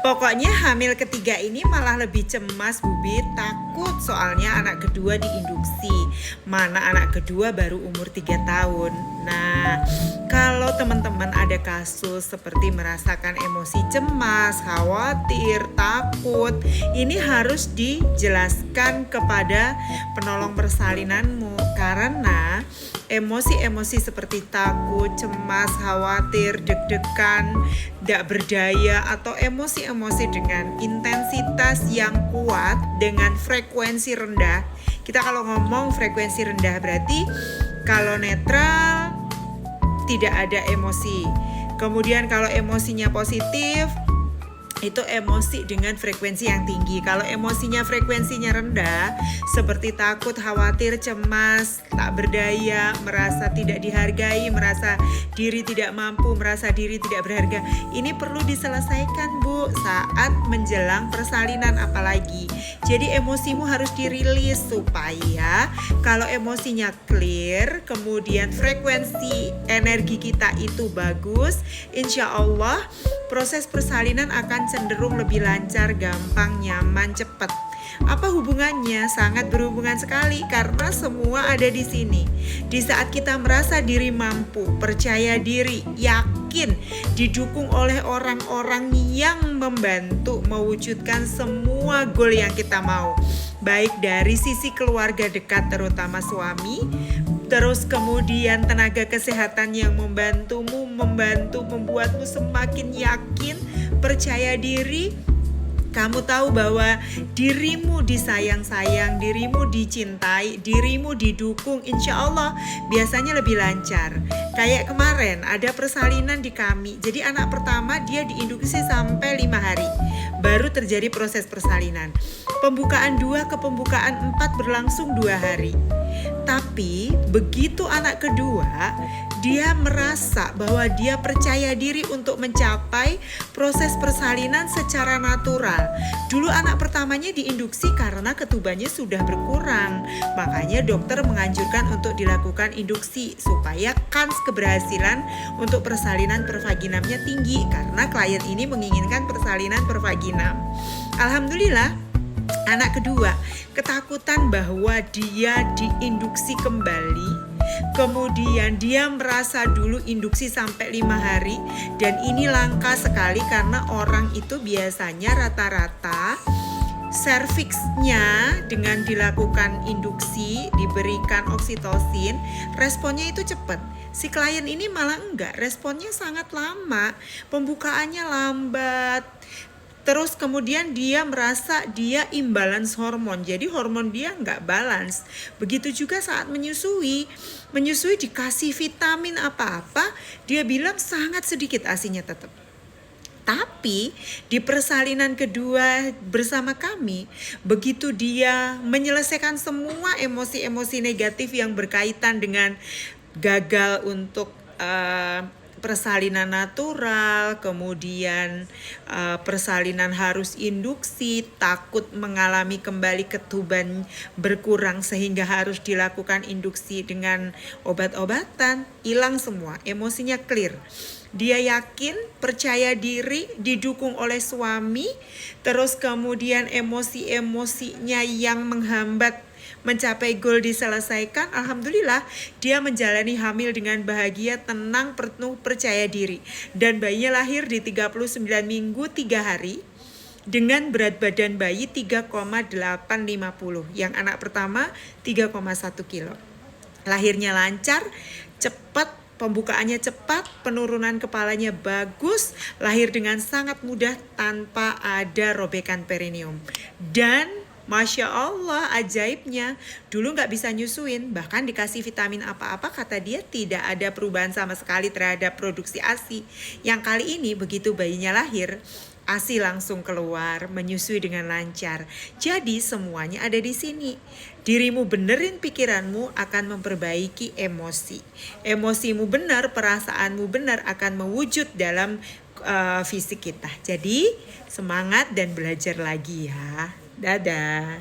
Pokoknya hamil ketiga ini malah lebih cemas, Bubi, takut soalnya anak kedua diinduksi. Mana anak kedua baru umur 3 tahun. Nah, kalau teman-teman ada kasus seperti merasakan emosi cemas, khawatir, takut, ini harus dijelaskan kepada penolong persalinanmu karena emosi-emosi seperti takut, cemas, khawatir, deg-degan, tidak berdaya, atau emosi-emosi dengan intensitas yang kuat dengan frekuensi rendah. Kita kalau ngomong frekuensi rendah berarti kalau netral tidak ada emosi. Kemudian kalau emosinya positif itu emosi dengan frekuensi yang tinggi. Kalau emosinya frekuensinya rendah seperti takut, khawatir, cemas, tak berdaya, merasa tidak dihargai, merasa diri tidak mampu, merasa diri tidak berharga, ini perlu diselesaikan, Bu, saat menjelang persalinan apalagi. Jadi emosimu harus dirilis supaya kalau emosinya clear, kemudian frekuensi energi kita itu bagus, insya Allah proses persalinan akan cenderung lebih lancar, gampang, nyaman, cepat. Apa hubungannya? Sangat berhubungan sekali karena semua ada di sini. Di saat kita merasa diri mampu, percaya diri, yakin, didukung oleh orang-orang yang membantu mewujudkan semua goal yang kita mau. Baik dari sisi keluarga dekat terutama suami, terus kemudian tenaga kesehatan yang membantumu, membuatmu semakin yakin, percaya diri. Kamu tahu bahwa dirimu disayang-sayang, dirimu dicintai, dirimu didukung, insya Allah biasanya lebih lancar. Kayak kemarin ada persalinan di kami, jadi anak pertama dia diinduksi sampai 5 hari, baru terjadi proses persalinan. Pembukaan 2 ke pembukaan 4 berlangsung 2 hari. Tapi begitu anak kedua, dia merasa bahwa dia percaya diri untuk mencapai proses persalinan secara natural. Dulu anak pertamanya diinduksi karena ketubannya sudah berkurang. Makanya dokter menganjurkan untuk dilakukan induksi supaya kans keberhasilan untuk persalinan pervaginamnya tinggi karena klien ini menginginkan persalinan pervaginam. Alhamdulillah, anak kedua ketakutan bahwa dia diinduksi kembali. Kemudian dia merasa dulu induksi sampai 5 hari dan ini langka sekali karena orang itu biasanya rata-rata serviksnya dengan dilakukan induksi, diberikan oksitosin, responnya itu cepat. Si klien ini malah enggak, responnya sangat lama, pembukaannya lambat. Terus kemudian dia merasa dia imbalance hormon, jadi hormon dia nggak balance. Begitu juga saat menyusui dikasih vitamin apa-apa, dia bilang sangat sedikit ASI-nya tetap. Tapi di persalinan kedua bersama kami, begitu dia menyelesaikan semua emosi-emosi negatif yang berkaitan dengan gagal untuk persalinan natural, kemudian persalinan harus induksi, takut mengalami kembali ketuban berkurang sehingga harus dilakukan induksi dengan obat-obatan, hilang semua, emosinya clear. Dia yakin, percaya diri, didukung oleh suami, terus kemudian emosi-emosinya yang menghambat mencapai goal diselesaikan. Alhamdulillah dia menjalani hamil dengan bahagia, tenang, penuh percaya diri, dan bayinya lahir di 39 minggu 3 hari dengan berat badan bayi 3,850, yang anak pertama 3,1 kilo. Lahirnya lancar, cepat, pembukaannya cepat, penurunan kepalanya bagus, lahir dengan sangat mudah tanpa ada robekan perineum. Dan Masya Allah, ajaibnya, dulu gak bisa nyusuin, bahkan dikasih vitamin apa-apa, kata dia tidak ada perubahan sama sekali terhadap produksi ASI. Yang kali ini begitu bayinya lahir, ASI langsung keluar, menyusui dengan lancar. Jadi semuanya ada di sini. Dirimu benerin pikiranmu akan memperbaiki emosi. Emosimu benar, perasaanmu benar akan mewujud dalam fisik kita. Jadi semangat dan belajar lagi ya. Dadah.